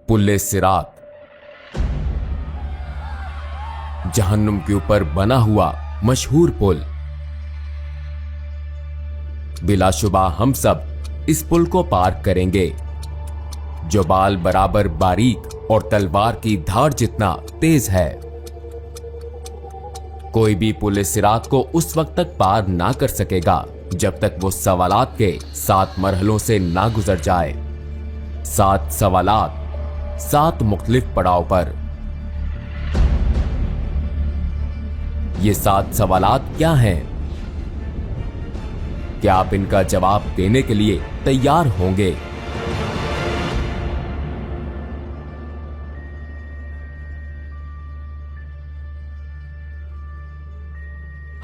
पुल्ले सिरात, जहन्नुम के ऊपर बना हुआ मशहूर पुल। बिलाशुबा हम सब इस पुल को पार करेंगे, जो बाल बराबर बारीक और तलवार की धार जितना तेज है। कोई भी पुल्ले सिरात को उस वक्त तक पार ना कर सकेगा जब तक वो सवालात के 7 मरहलों से ना गुजर जाए। 7 सवालात, 7 मुख्तलिफ पड़ाव पर। ये 7 सवालात क्या हैं? क्या आप इनका जवाब देने के लिए तैयार होंगे?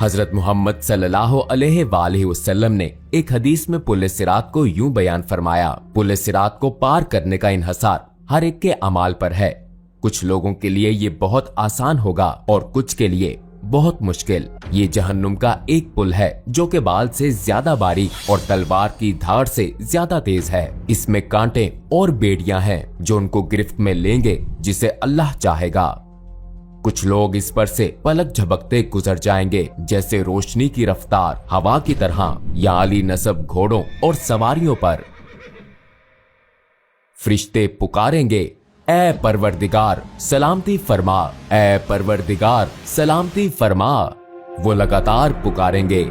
हजरत मोहम्मद सल्लल्लाहु अलैहि वसल्लम ने एक हदीस में पुल्ले सिरात को यूं बयान फरमाया, पुल्ले सिरात को पार करने का इन्हसार हर एक के अमाल पर है। कुछ लोगों के लिए ये बहुत आसान होगा और कुछ के लिए बहुत मुश्किल। ये जहन्नुम का एक पुल है जो के बाल से ज्यादा बारीक और तलवार की धार से ज्यादा तेज है। इसमें कांटे और बेड़ियां हैं जो उनको गिरफ्त में लेंगे जिसे अल्लाह चाहेगा। कुछ लोग इस पर से पलक झपकते गुजर जाएंगे जैसे रोशनी की रफ्तार हवा की तरह, या आली नसब घोड़ों और सवारियों पर। फरिश्ते पुकारेंगे, ए परवरदिगार सलामती फरमा, ए परवरदिगार सलामती फरमा। वो लगातार पुकारेंगे।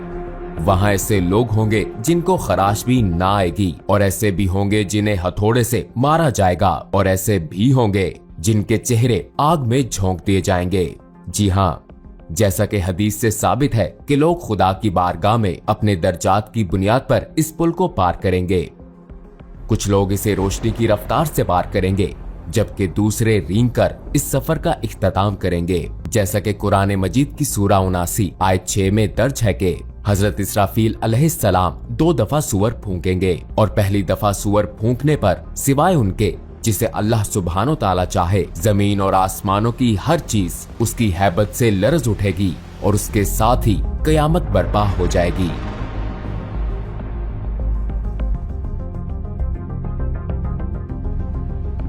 वहां ऐसे लोग होंगे जिनको खराश भी ना आएगी, और ऐसे भी होंगे जिन्हें हथौड़े से मारा जाएगा, और ऐसे भी होंगे जिनके चेहरे आग में झोंक दिए जाएंगे। जी हाँ, जैसा कि हदीस से साबित है कि लोग खुदा की बारगाह में अपने दर्जात की बुनियाद पर इस पुल को पार करेंगे। कुछ लोग इसे रोशनी की रफ्तार से पार करेंगे, जबकि दूसरे रेंग कर इस सफर का इख्तिताम करेंगे। जैसा कि कुरान मजीद की सूरा 79 आयत 6 में दर्ज है कि हजरत इसराफील अलैहिस्सलाम 2 दफा सूअर फूंकेंगे, और पहली दफा सूअर फूंकने पर सिवाय उनके जिसे अल्लाह सुब्हानो ताला चाहे, जमीन और आसमानों की हर चीज उसकी हैबत से लरज उठेगी और उसके साथ ही कयामत बर्पा हो जाएगी।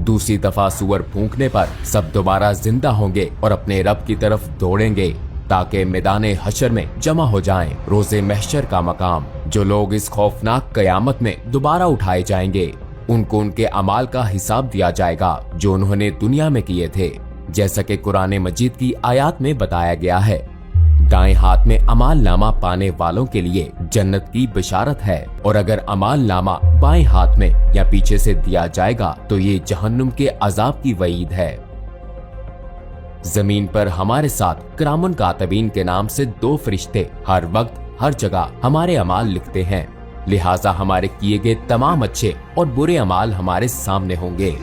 दूसरी दफा सूअर फूंकने पर सब दोबारा जिंदा होंगे और अपने रब की तरफ दौड़ेंगे ताकि मैदाने हशर में जमा हो जाएं, रोजे महशर का मकाम। जो लोग इस खौफनाक कयामत में दोबारा उठाए जाएंगे, उनको उनके अमाल का हिसाब दिया जाएगा जो उन्होंने दुनिया में किए थे। जैसा कि कुरान मजीद की आयत में बताया गया है, दाएं हाथ में अमाल नामा पाने वालों के लिए जन्नत की बिशारत है, और अगर अमाल नामा बाएं हाथ में या पीछे से दिया जाएगा तो ये जहन्नुम के अजाब की वईद है। जमीन पर हमारे साथ किरामुन कातिबीन के नाम से 2 फरिश्ते हर वक्त हर जगह हमारे अमाल लिखते हैं, लिहाजा हमारे किए गए तमाम अच्छे और बुरे अमाल हमारे सामने होंगे।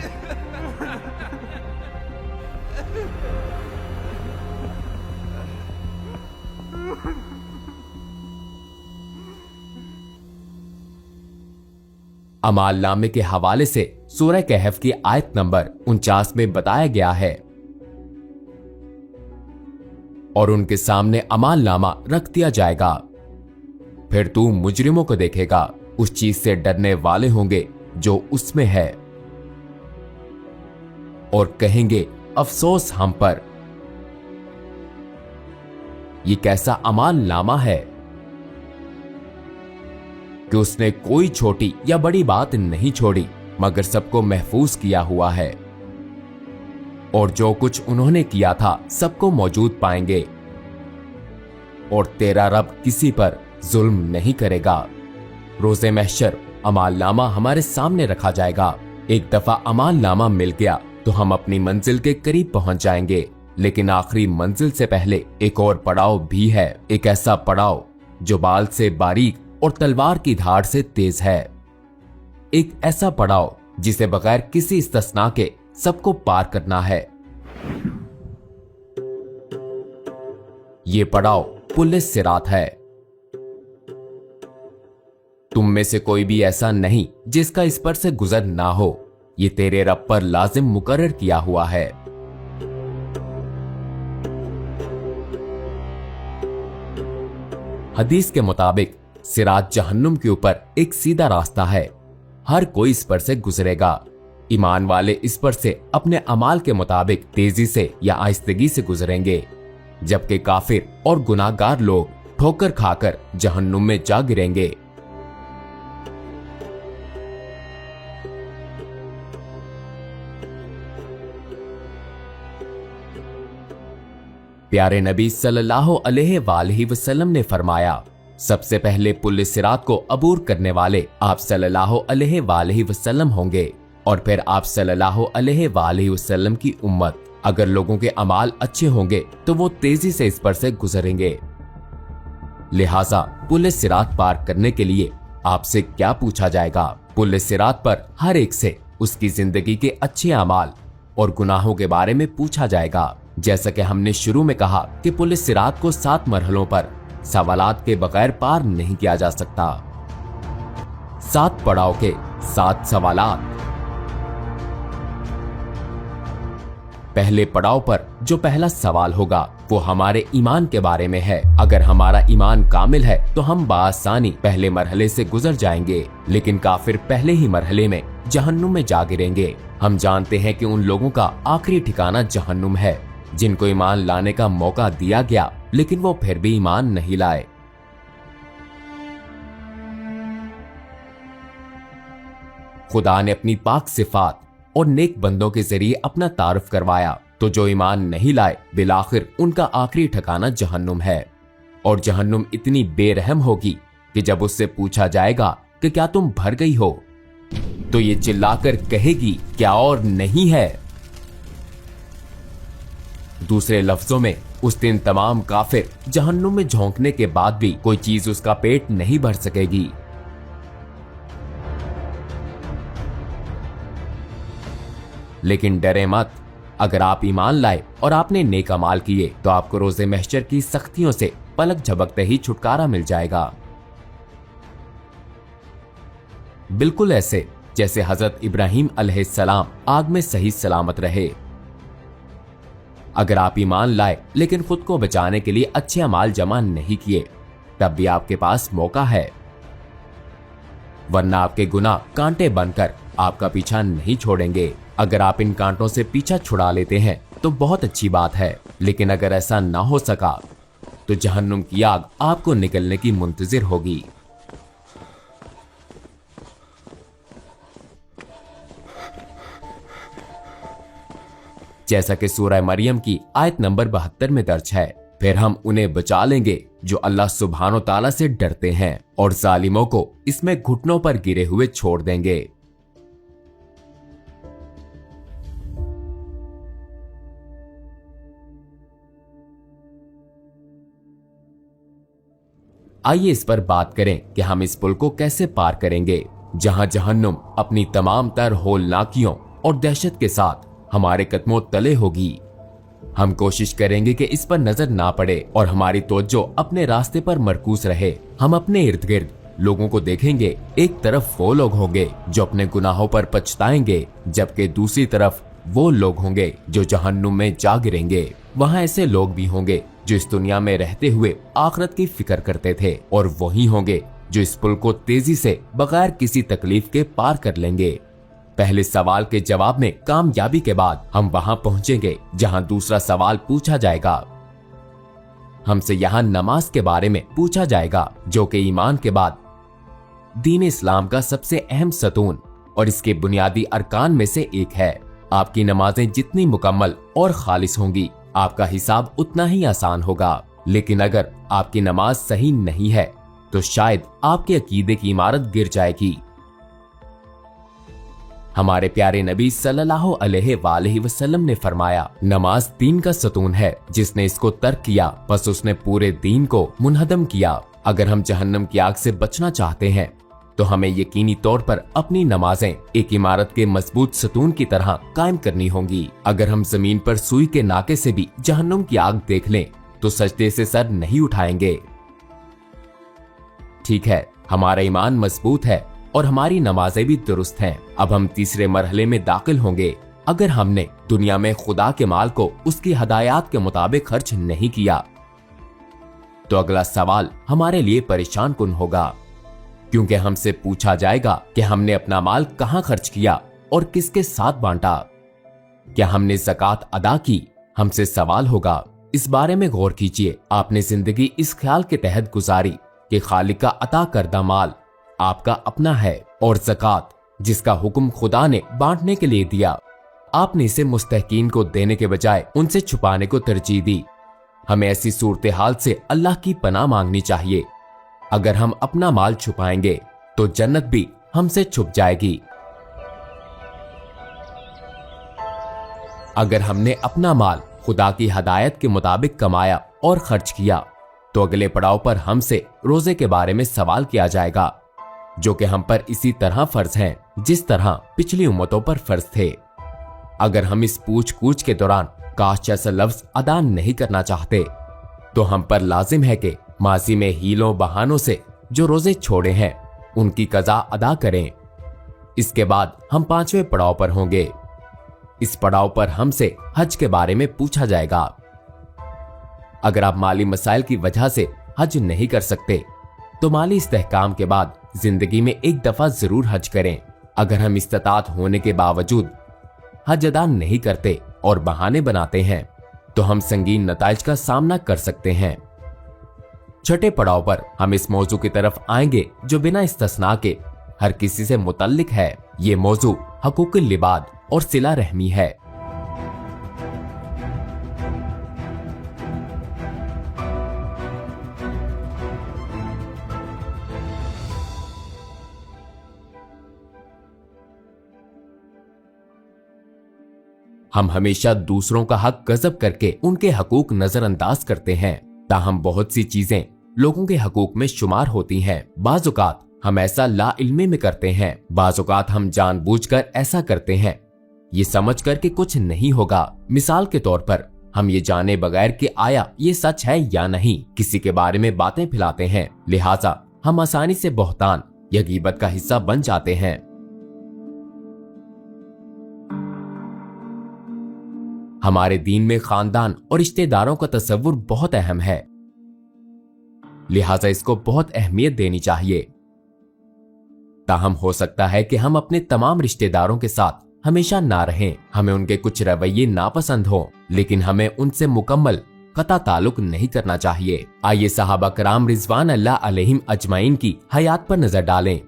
अमाल नामे के हवाले से सूरह कहफ की आयत नंबर 49 में बताया गया है, और उनके सामने अमाल नामा रख दिया जाएगा। फिर तू मुजरिमों को देखेगा, उस चीज से डरने वाले होंगे जो उसमें है, और कहेंगे अफसोस हम पर। ये कैसा अमाल नामा है कि उसने कोई छोटी या बड़ी बात नहीं छोड़ी, मगर सबको महफूज किया हुआ है, और जो कुछ उन्होंने किया था सबको मौजूद पाएंगे, और तेरा रब किसी पर जुल्म नहीं करेगा। रोजे महशर अमाल नामा हमारे सामने रखा जाएगा। एक दफा अमाल नामा मिल गया तो हम अपनी मंजिल के करीब पहुंच जाएंगे, लेकिन आखिरी मंजिल से पहले एक और पड़ाव भी है, एक ऐसा पड़ाव जो बाल से बारीक और तलवार की धार से तेज है। एक ऐसा पड़ाव जिसे बगैर किसी इस्तिस्ना के सबको पार करना है। ये पड़ाव पुल्ले सिरात है। तुम में से कोई भी ऐसा नहीं जिसका इस पर से गुजर ना हो। ये तेरे रब पर लाजिम मुकर्रर किया हुआ है। हदीस के मुताबिक सिरात जहन्नुम के ऊपर एक सीधा रास्ता है, हर कोई इस पर से गुजरेगा। ईमान वाले इस पर से अपने अमाल के मुताबिक तेजी से या आहिस्तगी से गुजरेंगे, जबकि काफिर और गुनाहगार लोग ठोकर खाकर जहन्नुम में जा गिरेंगे। प्यारे नबी सल्लल्लाहु अलैहि वसल्लम ने फरमाया, सबसे पहले पुल सिरात को अबूर करने वाले आप सल्लल्लाहु अलैहि वसल्लम होंगे और फिर आप सल्लल्लाहु अलैहि वसल्लम की उम्मत। अगर लोगों के अमाल अच्छे होंगे तो वो तेजी से इस पर से गुजरेंगे। लिहाजा पुल सिरात पार करने के लिए आपसे क्या पूछा जाएगा? पुल सिरात पर हर एक से उसकी जिंदगी के अच्छे अमाल और गुनाहों के बारे में पूछा जाएगा। जैसा कि हमने शुरू में कहा कि पुल सिरात को 7 मरहलों पर सवालात के बगैर पार नहीं किया जा सकता। 7 पड़ाव के 7 सवालात। पहले पड़ाव पर जो पहला सवाल होगा वो हमारे ईमान के बारे में है। अगर हमारा ईमान कामिल है तो हम बासानी पहले मरहले से गुजर जाएंगे, लेकिन काफिर पहले ही मरहले में जहन्नुम में जा गिरेंगे। हम जानते हैं कि उन लोगों का आखिरी ठिकाना जहन्नुम है जिनको ईमान लाने का मौका दिया गया लेकिन वो फिर भी ईमान नहीं लाए। खुदा ने अपनी पाक सिफात और नेक बंदों के जरिए अपना तारुफ करवाया, तो जो ईमान नहीं लाए बिलाखिर उनका आखिरी ठिकाना जहन्नुम है। और जहन्नुम इतनी बेरहम होगी कि जब उससे पूछा जाएगा कि क्या तुम भर गई हो, तो ये चिल्लाकर कहेगी क्या और नहीं है। दूसरे लफ्जों में उस दिन तमाम काफिर जहन्नुम में झोंकने के बाद भी कोई चीज उसका पेट नहीं भर सकेगी। लेकिन डरे मत, अगर आप ईमान लाए और आपने नेक अमाल किए तो आपको रोज़े महशर की सख्तियों से पलक झपकते ही छुटकारा मिल जाएगा। बिल्कुल ऐसे जैसे हजरत इब्राहिम अलैहिस्सलाम आग में सही सलामत रहे। अगर आप ईमान लाए लेकिन खुद को बचाने के लिए अच्छे अमाल जमा नहीं किए, तब भी आपके पास मौका है, वरना आपके गुनाह कांटे बनकर आपका पीछा नहीं छोड़ेंगे। अगर आप इन कांटों से पीछा छुड़ा लेते हैं तो बहुत अच्छी बात है, लेकिन अगर ऐसा ना हो सका तो जहन्नुम की आग आपको निकलने की मुंतजिर होगी। जैसा कि सूरह मरियम की आयत नंबर 72 में दर्ज है, फिर हम उन्हें बचा लेंगे जो अल्लाह सुब्हानो ताला से डरते हैं और जालिमों को इसमें घुटनों पर गिरे हुए छोड़ देंगे। आइए इस पर बात करें कि हम इस पुल को कैसे पार करेंगे, जहां जहन्नुम अपनी तमाम तर होलनाकियों और दहशत के साथ हमारे कदमों तले होगी। हम कोशिश करेंगे कि इस पर नजर ना पड़े और हमारी तवज्जो अपने रास्ते पर मरकूज रहे। हम अपने इर्द गिर्द लोगों को देखेंगे। एक तरफ वो लोग होंगे जो अपने गुनाहों पर पछताएंगे, जबकि दूसरी तरफ वो लोग होंगे जो जहन्नुम में जा गिरेंगे। वहाँ ऐसे लोग भी होंगे जो इस दुनिया में रहते हुए आखिरत की फिक्र करते थे, और वही होंगे जो इस पुल को तेजी से बगैर किसी तकलीफ के पार कर लेंगे। पहले सवाल के जवाब में कामयाबी के बाद हम वहां पहुंचेंगे जहां दूसरा सवाल पूछा जाएगा। हमसे यहां नमाज के बारे में पूछा जाएगा, जो कि ईमान के बाद दीन इस्लाम का सबसे अहम सतून और इसके बुनियादी अरकान में से एक है। आपकी नमाजें जितनी मुकम्मल और खालिस होंगी, आपका हिसाब उतना ही आसान होगा। लेकिन अगर आपकी नमाज सही नहीं है तो शायद आपके अकीदे की इमारत गिर जाएगी। हमारे प्यारे नबी सल्लल्लाहु अलैहि वसल्लम ने फरमाया, नमाज दीन का सतून है, जिसने इसको तर्क किया बस उसने पूरे दीन को मुनहदम किया। अगर हम जहन्नम की आग से बचना चाहते हैं तो हमें यकीनी तौर पर अपनी नमाजें एक इमारत के मजबूत सतून की तरह कायम करनी होंगी। अगर हम जमीन पर सुई के नाके से भी जहन्नुम की आग देख लें तो सजदे से सर नहीं उठाएंगे। ठीक है, हमारा ईमान मजबूत है और हमारी नमाजें भी दुरुस्त हैं। अब हम तीसरे मरहले में दाखिल होंगे। अगर हमने दुनिया में खुदा के माल को उसकी हदायत के मुताबिक खर्च नहीं किया तो अगला सवाल हमारे लिए परेशान कुन होगा, क्योंकि हमसे पूछा जाएगा कि हमने अपना माल कहां खर्च किया और किसके साथ बांटा? क्या हमने ज़कात अदा की? हमसे सवाल होगा। इस बारे में गौर कीजिए। आपने जिंदगी इस ख्याल के तहत गुजारी कि खालिक का अता करदा माल आपका अपना है और ज़कात जिसका हुक्म खुदा ने बांटने के लिए दिया, आपने इसे मुस्तहकीन को देने के बजाय उनसे छुपाने को तरजीह दी। हमें ऐसी सूरत हाल से अल्लाह की पनाह मांगनी चाहिए। अगर हम अपना माल छुपाएंगे तो जन्नत भी हमसे छुप जाएगी। अगर हमने अपना माल खुदा की हदायत के मुताबिक कमाया और खर्च किया तो अगले पड़ाव पर हमसे रोजे के बारे में सवाल किया जाएगा, जो कि हम पर इसी तरह फर्ज हैं जिस तरह पिछली उम्मतों पर फर्ज थे। अगर हम इस पूछ कूछ के दौरान काश जैसा लफ्ज अदा नहीं करना चाहते तो हम पर लाजिम है कि माजी में हीलों बहानों से जो रोजे छोड़े हैं उनकी कज़ा अदा करें। इसके बाद हम 5वें पड़ाव पर होंगे। इस पड़ाव पर हमसे हज के बारे में पूछा जाएगा। अगर आप माली मसाइल की वजह से हज नहीं कर सकते तो माली इस्तेहकाम के बाद जिंदगी में एक दफा जरूर हज करें। अगर हम इस्तात होने के बावजूद हज अदा नहीं करते और बहाने बनाते हैं तो हम संगीन नताइज का सामना कर सकते हैं। छठे पड़ाव पर हम इस मौजू की तरफ आएंगे जो बिना इस्तिस्ना के हर किसी से मुतल्लिक है। ये मौजू हकूकुल लिबाद और सिला रहमी है। हम हमेशा दूसरों का हक गजब करके उनके हकूक नजरअंदाज करते हैं, ताहम बहुत सी चीजें लोगों के हकूक में शुमार होती हैं। बाज़-औक़ात हम ऐसा ला इल्मी में करते हैं, बाज़-औक़ात हम जानबूझकर ऐसा करते हैं ये समझ कर कि कुछ नहीं होगा। मिसाल के तौर पर हम ये जाने बगैर कि आया ये सच है या नहीं किसी के बारे में बातें फैलाते हैं, लिहाजा हम आसानी से बहतान या गीबत का हिस्सा बन जाते हैं। हमारे दीन में खानदान और रिश्तेदारों का तस्वुर बहुत अहम है, लिहाजा इसको बहुत अहमियत देनी चाहिए। ताहम हो सकता है कि हम अपने तमाम रिश्तेदारों के साथ हमेशा ना रहें, हमें उनके कुछ रवैये नापसंद हों, लेकिन हमें उनसे मुकम्मल कता ताल्लुक नहीं करना चाहिए। आइए सहाबा कराम रिजवान अल्लाह अलैहिम अजमाइन की हयात पर नजर डालें।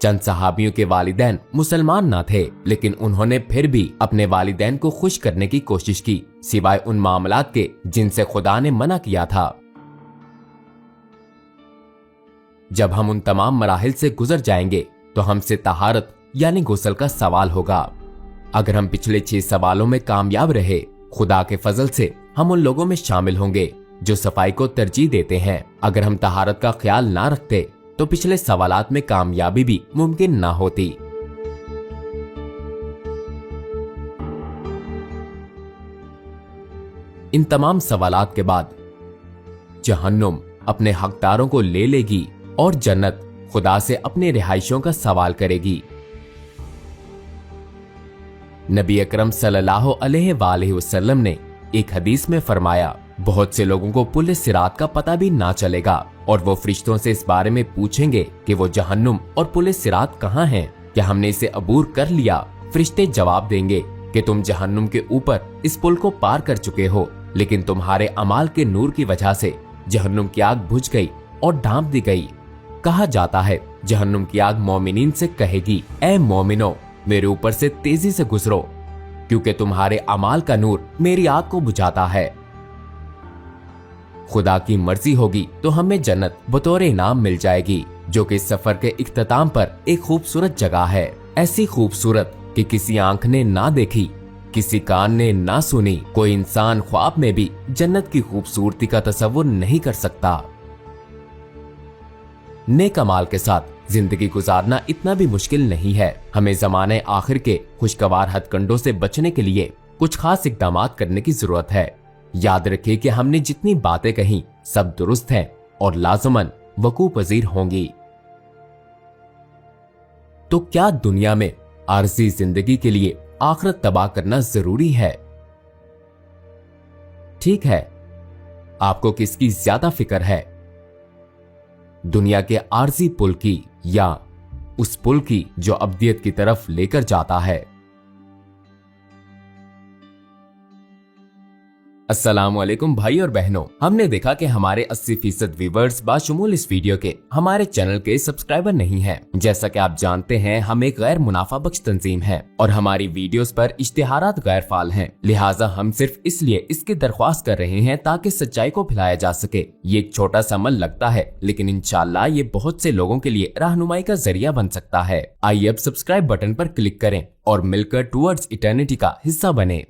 चंद सहाबियों के वालिदैन मुसलमान ना थे, लेकिन उन्होंने फिर भी अपने वालिदैन को खुश करने की कोशिश की, सिवाय उन मामलात के जिनसे खुदा ने मना किया था। जब हम उन तमाम मराहिल से गुजर जाएंगे तो हमसे तहारत यानी गुस्ल का सवाल होगा। अगर हम पिछले 6 सवालों में कामयाब रहे, खुदा के फजल से हम उन लोगों में शामिल होंगे जो सफाई को तरजीह देते हैं। अगर हम तहारत का ख्याल ना रखते तो पिछले सवालात में कामयाबी भी मुमकिन ना होती। इन तमाम सवालात के बाद जहन्नुम अपने हकदारों को ले लेगी और जन्नत खुदा से अपने रिहाइशों का सवाल करेगी। नबी अकरम सल्लल्लाहु अलैहि वसल्लम ने एक हदीस में फरमाया, बहुत से लोगों को पुल सिरात का पता भी ना चलेगा और वो फरिश्तों से इस बारे में पूछेंगे कि वो जहन्नुम और पुल सिरात कहाँ हैं, क्या हमने इसे अबूर कर लिया? फरिश्ते जवाब देंगे कि तुम जहन्नुम के ऊपर इस पुल को पार कर चुके हो, लेकिन तुम्हारे अमाल के नूर की वजह से जहन्नुम की आग बुझ गई और ढांप दी गई। कहा जाता है जहन्नुम की आग मोमिनीन से कहेगी, ए मोमिनो, मेरे ऊपर से तेजी से गुजरो, क्योंकि तुम्हारे अमाल का नूर मेरी आग को बुझाता है। खुदा की मर्जी होगी तो हमें जन्नत बतौर इनाम मिल जाएगी, जो कि इस सफर के इख्तिताम पर एक खूबसूरत जगह है। ऐसी खूबसूरत कि किसी आंख ने ना देखी, किसी कान ने ना सुनी, कोई इंसान ख्वाब में भी जन्नत की खूबसूरती का तस्वुर नहीं कर सकता। नेक अमाल के साथ जिंदगी गुजारना इतना भी मुश्किल नहीं है। हमें ज़माने आखिर के खुशगवार हथकंडों से बचने के लिए कुछ खास इक़दाम करने की जरूरत है। याद रखिए कि हमने जितनी बातें कही सब दुरुस्त हैं और लाज़िमन वकू पजीर होंगी। तो क्या दुनिया में आरज़ी जिंदगी के लिए आखिरत तबाह करना जरूरी है? ठीक है, आपको किसकी ज्यादा फिक्र है, दुनिया के आरज़ी पुल की या उस पुल की जो अब्दियत की तरफ लेकर जाता है। अस्सलामुअलैकुम भाई और बहनों, हमने देखा कि हमारे 80% व्यूवर्स बाशुमूल इस वीडियो के हमारे चैनल के सब्सक्राइबर नहीं हैं। जैसा कि आप जानते हैं, हम एक गैर मुनाफा बख्श तंजीम है और हमारी वीडियोस पर इश्तिहारात गैर फाल हैं। लिहाजा हम सिर्फ इसलिए इसकी दरख्वास्त कर रहे हैं ताकि सच्चाई को फैलाया जा सके। ये एक छोटा सा अमल लगता है, लेकिन इंशाल्लाह ये बहुत से लोगों के लिए रहनुमाई का जरिया बन सकता है। आइए अब सब्सक्राइब बटन पर क्लिक करें और मिलकर टुवर्ड्स इटर्निटी का हिस्सा बने।